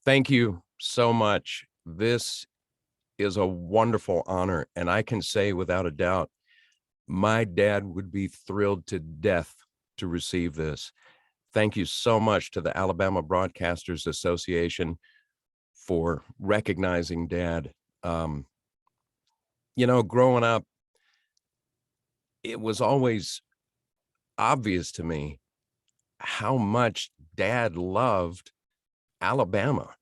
Thank you so much. This is a wonderful honor, and I can say without a doubt, my dad would be thrilled to death to receive this. Thank you so much to the Alabama Broadcasters Association for recognizing Dad. Um, Growing up, it was always obvious to me how much Dad loved Alabama,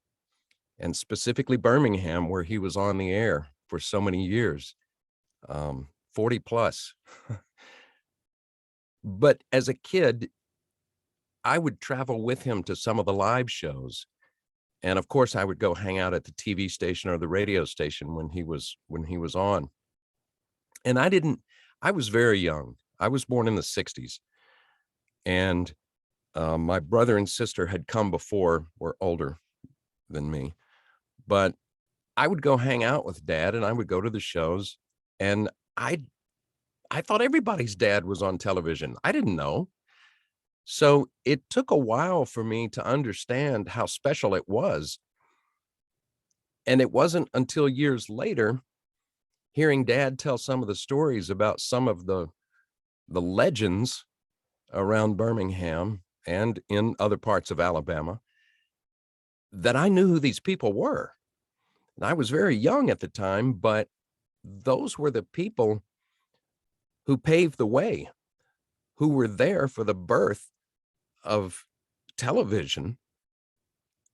and specifically Birmingham, where he was on the air for so many years, 40 plus. But as a kid, I would travel with him to some of the live shows. And of course, I would go hang out at the TV station or the radio station when he was on. And I was very young. I was born in the 60s. And my brother and sister had come before, were older than me. But I would go hang out with Dad and I would go to the shows. And I I thought everybody's dad was on television. I didn't know. So it took a while for me to understand how special it was. And it wasn't until years later, hearing Dad tell some of the stories about some of the legends around Birmingham and in other parts of Alabama, that I knew who these people were. And I was very young at the time, but those were the people who paved the way, who were there for the birth of television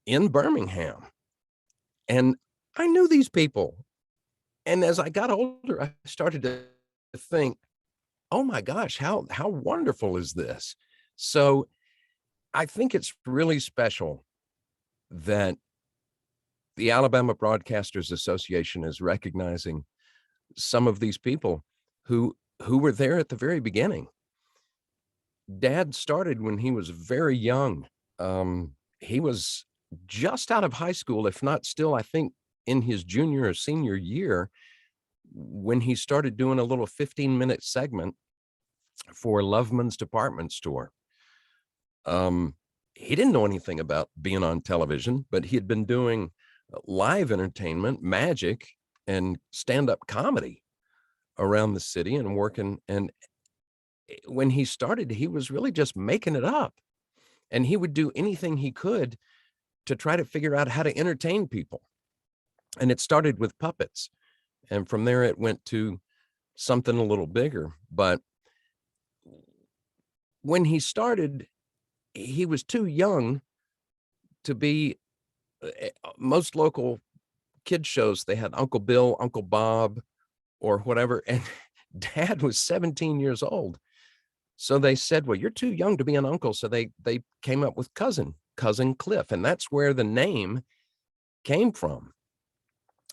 in Birmingham. And I knew these people. And as I got older, I started to think, oh my gosh, how wonderful is this? So I think it's really special that the Alabama Broadcasters Association is recognizing some of these people who were there at the very beginning. Dad started when he was very young. He was just out of high school, if not still, I think, in his junior or senior year, when he started doing a little 15-minute segment for Loveman's department store. He didn't know anything about being on television, but he had been doing live entertainment, magic, and stand-up comedy around the city and working. And when he started, he was really just making it up. And he would do anything he could to try to figure out how to entertain people. And it started with puppets. And from there, it went to something a little bigger. But when he started, he was too young to be most local kid shows. They had Uncle Bill, Uncle Bob, or whatever. And Dad was 17 years old. So they said, well, you're too young to be an uncle. So they came up with cousin Cliff. And that's where the name came from.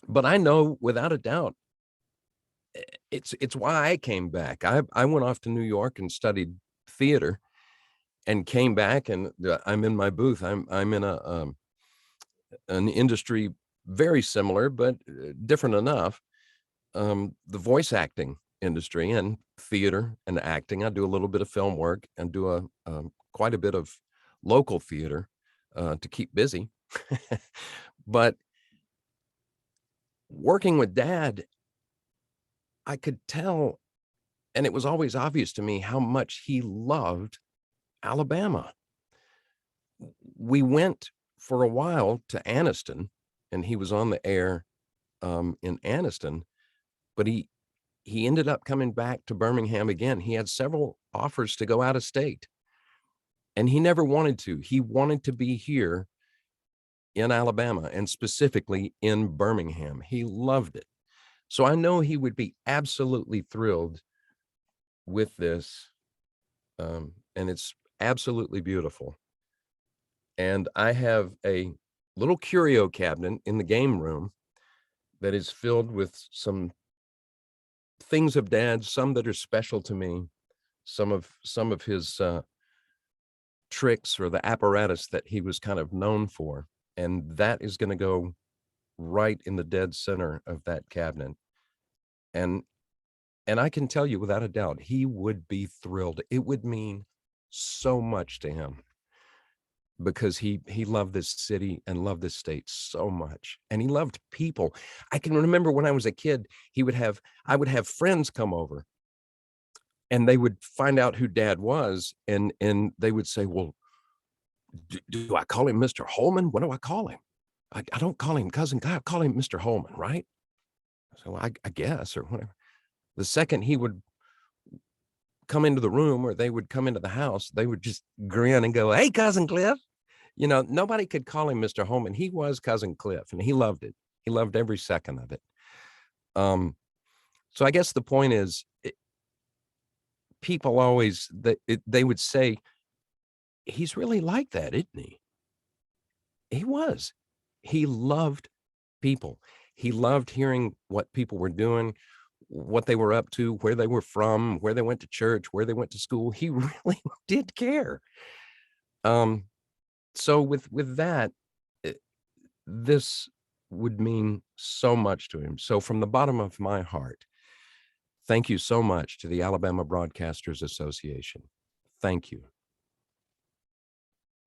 But I know without a doubt, it's why I came back. I went off to New York and studied theater and came back, and I'm in my booth. I'm in an industry very similar, but different enough. The voice acting industry and theater and acting. I do a little bit of film work and do quite a bit of local theater to keep busy. But working with Dad, I could tell, and it was always obvious to me how much he loved Alabama. We went for a while to Anniston, and he was on the air in Anniston, but he ended up coming back to Birmingham again. He had several offers to go out of state, and he never wanted to. He wanted to be here in Alabama, and specifically in Birmingham. He loved it. So I know he would be absolutely thrilled with this, and it's absolutely beautiful. And I have a little curio cabinet in the game room that is filled with some things of Dad's, some that are special to me, some of his tricks or the apparatus that he was kind of known for. And that is going to go right in the dead center of that cabinet. And I can tell you without a doubt, he would be thrilled. It would mean so much to him. because he loved this city and loved this state so much, and he loved people. I can remember when I was a kid, I would have friends come over, and they would find out who Dad was, and they would say, "Well, do I call him Mr. Holman? What do I call him? I don't call him cousin Guy. I call him Mr. Holman, right?" So I guess, or whatever. The second he would come into the room, or they would come into the house, they would just grin and go, "Hey, cousin Cliff." Nobody could call him Mr. Holman. He was cousin Cliff, and he loved it. He loved every second of it. So I guess the point is, people always, they would say, "He's really like that, isn't he?" He was. He loved people. He loved hearing what people were doing, what they were up to, where they were from, where they went to church, where they went to school. He really did care. So with that, this would mean so much to him. So from the bottom of my heart, thank you so much to the Alabama Broadcasters Association. Thank you.